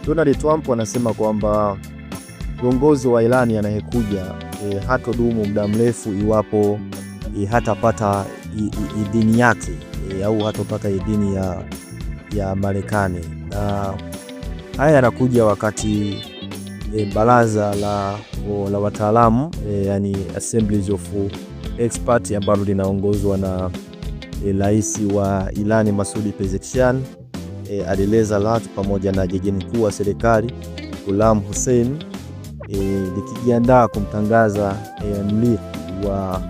Donald Trump anasema kwamba kiongozi wa Irani anayekuja hatodumu muda mrefu iwapo hatapata idhini yake au hatapata idhini ya Marekani. Na haya yanakuja wakati baraza la wataalamu yani Assemblies of Experts ambalo linaongozwa na rais wa Irani Masoud Pezeshkian, Alireza Laati pamoja na jaji mkuu wa serikali Ghulam Hussein likijiandaa kumtangaza mrithi wa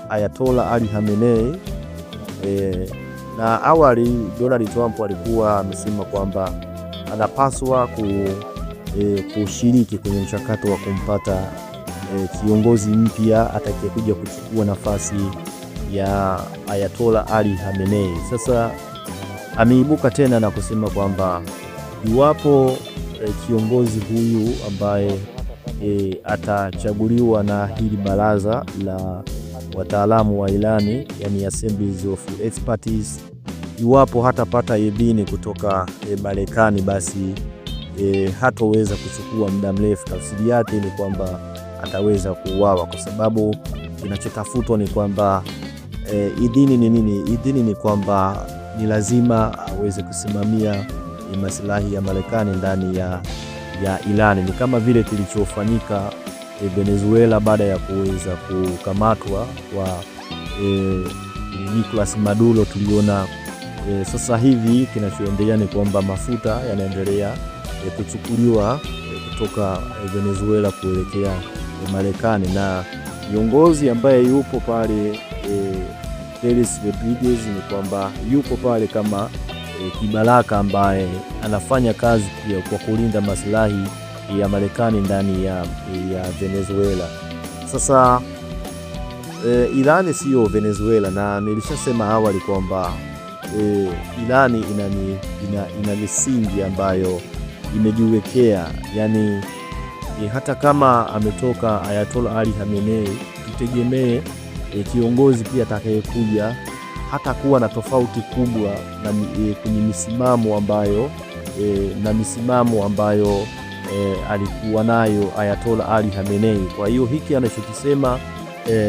Ayatollah Ali Khamenei. Na awali Donald Trump alikuwa amesema kwamba anapaswa kushiriki kwenye mchakato wa kumpata kiongozi mpya atakayekuja kuchukua nafasi ya Ayatollah Ali Khamenei. Sasa ameibuka tena na kusema kwamba iwapo kiongozi huyu ambaye atachaguliwa na hili baraza la wataalamu wa Irani, yani Assemblies of Experts, iwapo hatapata idhini kutoka Marekani, basi hatoweza kuchukua muda mrefu. Tafsiri yake ni kwamba ataweza kuuawa, kwa sababu kinachotafutwa ni kwamba idhini ni nini? Idhini ni kwamba ni lazima aweze kusimamia maslahi ya Marekani ndani ya Irani. Ni kama vile kilichofanyika Venezuela baada ya kuweza kukamatwa kwa Nicolas Maduro. Tuliona sasa hivi kinachoendelea ni kwamba mafuta yanaendelea kuchukuliwa kutoka Venezuela kuelekea Marekani, na viongozi ambaye yupo pale Delcy Rodriguez ni kwamba yupo pale kama kibaraka ambaye anafanya kazi pia kwa kulinda maslahi ya Marekani ndani ya Venezuela. Sasa Irani sio Venezuela, na nilishasema awali kwamba Irani ina misingi ambayo imejiwekea, yani hata kama ametoka Ayatollah Ali Khamenei, tutegemee kiongozi pia atakayekuja hata kuwa na tofauti kubwa na kwenye misimamo ambayo alikuwa nayo Ayatollah Ali Khamenei. Kwa hiyo hiki anachokisema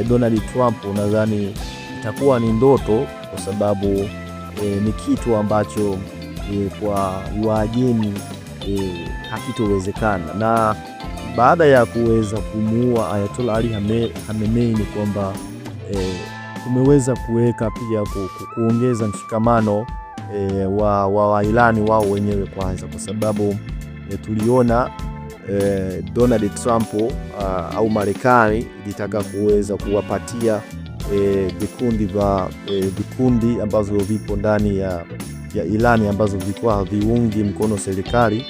Donald Trump nadhani itakuwa ni ndoto, kwa sababu ni kitu ambacho kwa wageni hakitowezekana. Na baada ya kuweza kumuua Ayatollah Ali Khamenei ni kwamba tumeweza kuweka pia kuongeza mshikamano wa Irani wao wenyewe kwanza, kwa sababu tuliona Donald Trump au Marekani ilitaka kuweza kuwapatia vikundi ambazo vipo ndani ya Irani ambazo vilikuwa viungi mkono serikali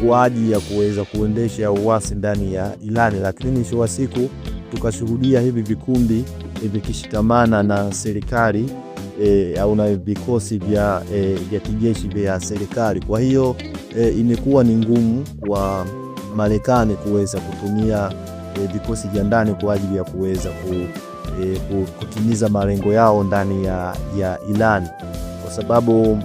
kwa ajili ya kuweza kuendesha uasi ndani ya Irani, lakini mwisho wa siku tukashuhudia hivi vikundi vikishikamana na serikali au na vikosi vya kijeshi vya serikali. Kwa hiyo imekuwa ni ngumu kwa Marekani kuweza kutumia vikosi vya ndani kwa ajili ya kuweza kutimiza malengo yao ndani ya Irani, kwa sababu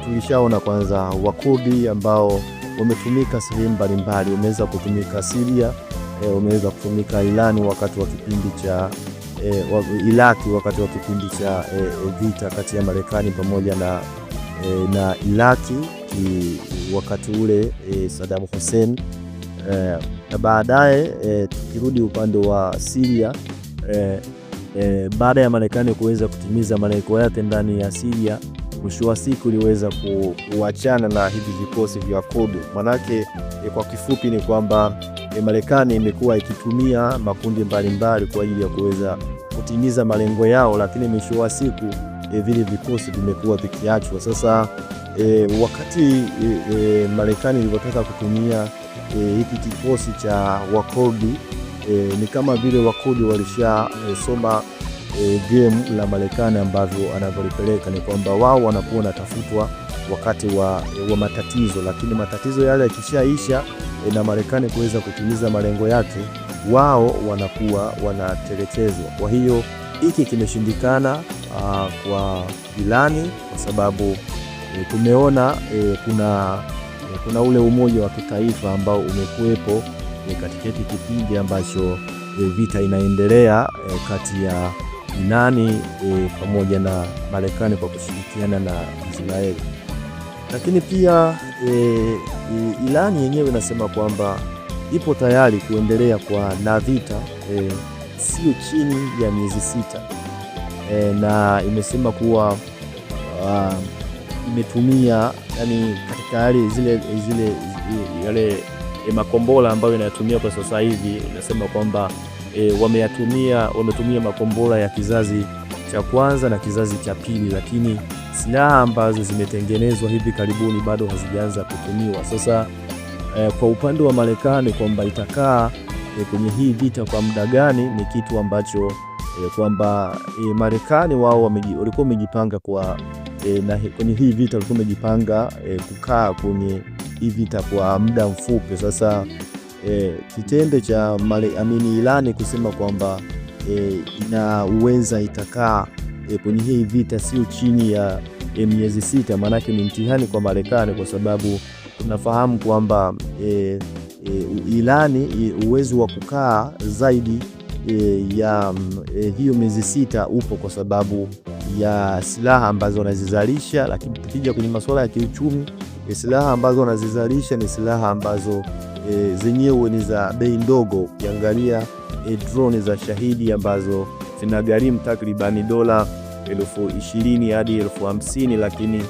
tulishaona kwanza Wakurdi ambao wametumika sehemu mbalimbali, wameweza kutumika Syria, wameweza kutumika Irani wakati wa kipindi cha Iraki wakati wa kipindi cha vita kati ya Marekani pamoja na Iraki wakati ule Saddam Hussein. Na baadaye tukirudi upande wa Syria, baada ya Marekani kuweza kutimiza malengo yake ndani ya Syria, mwisho wa siku iliweza kuachana na hivi vikosi vya Kurdi. Manake kwa kifupi ni kwamba Marekani imekuwa ikitumia makundi mbalimbali kwa ajili ya kuweza kutimiza malengo yao, lakini mwisho wa siku vile vikosi vimekuwa vikiachwa. Sasa wakati Marekani ilipotaka kutumia hiki kikosi cha Wakurdi, ni kama vile Wakurdi walishasoma game la Marekani ambavyo anavyolipeleka, ni kwamba wao wanakuwa wanatafutwa wakati wa matatizo, lakini matatizo yale yakishaisha na Marekani kuweza kutimiza malengo yake, wao wanakuwa wanatelekezwa. Kwa hiyo hiki kimeshindikana kwa Irani, kwa sababu tumeona kuna kuna ule umoja wa kitaifa ambao umekuwepo katika kipindi ambacho vita inaendelea kati ya Irani pamoja na Marekani kwa kushirikiana na Israeli. Lakini pia Irani yenyewe inasema kwamba ipo tayari kuendelea na vita sio chini ya miezi 6, na imesema kuwa imetumia katika yale makombora ambayo inatumia kwa sasa hivi. Inasema kwamba wametumia makombora ya kizazi cha kwanza na kizazi cha pili, lakini silaha ambazo zimetengenezwa hivi karibuni bado hazijaanza kutumiwa. Sasa kwa upande wa Marekani kwamba itakaa kwenye hii vita kwa muda gani ni kitu ambacho kwamba Marekani wao walikuwa wamejipanga kwenye hii vita, walikuwa wamejipanga kukaa kwenye hii vita kwa muda mfupi. Sasa kitendo cha Irani kusema kwamba inaweza itakaa kwenye hii vita sio chini ya miezi 6, maanake ni mtihani kwa Marekani, kwa sababu tunafahamu kwamba Irani uwezo wa kukaa zaidi ya hiyo miezi 6 upo kwa sababu ya silaha ambazo wanazizalisha. Lakini tukija kwenye masuala ya kiuchumi, silaha ambazo wanazizalisha ni silaha ambazo zenyewe ni za bei ndogo. Ukiangalia drone za Shahidi ambazo zinagharimu takribani dola 20,000 hadi 50,000, lakini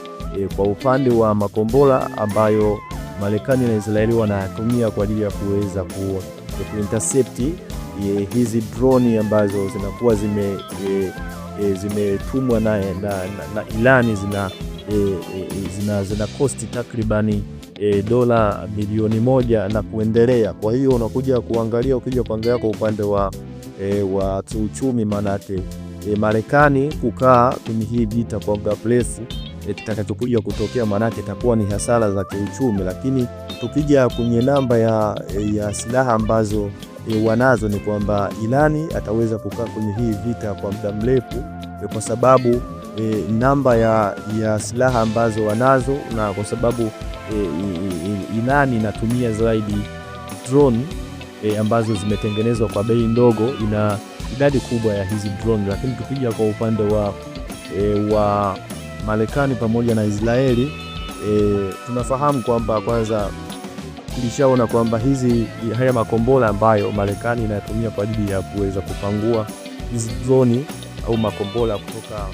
kwa upande wa makombora ambayo Marekani na Israeli wanatumia kwa ajili ya kuweza kuintercept hizi drone ambazo zinakuwa zimetumwa na Irani, zina cost takribani dola milioni 1 na kuendelea. Kwa hiyo ukija kuangalia kwa upande wa kiuchumi, maanake Marekani kukaa kwenye hii vita kwa muda mrefu, kitakachokuja kutokea maanake itakuwa ni hasara za kiuchumi. Lakini tukija kwenye namba ya silaha ambazo wanazo ni kwamba Irani ataweza kukaa kwenye hii vita kwa muda mrefu kwa sababu namba ya silaha ambazo wanazo, na kwa sababu Irani inatumia zaidi drone ambazo zimetengenezwa kwa bei ndogo, ina idadi kubwa ya hizi drone. Lakini tukija kwa upande wa Marekani pamoja na Israeli, tunafahamu kwamba kwanza tulishaona kwamba haya makombora ambayo Marekani inatumia kwa ajili ya kuweza kupangua hizi drone au makombora kutoka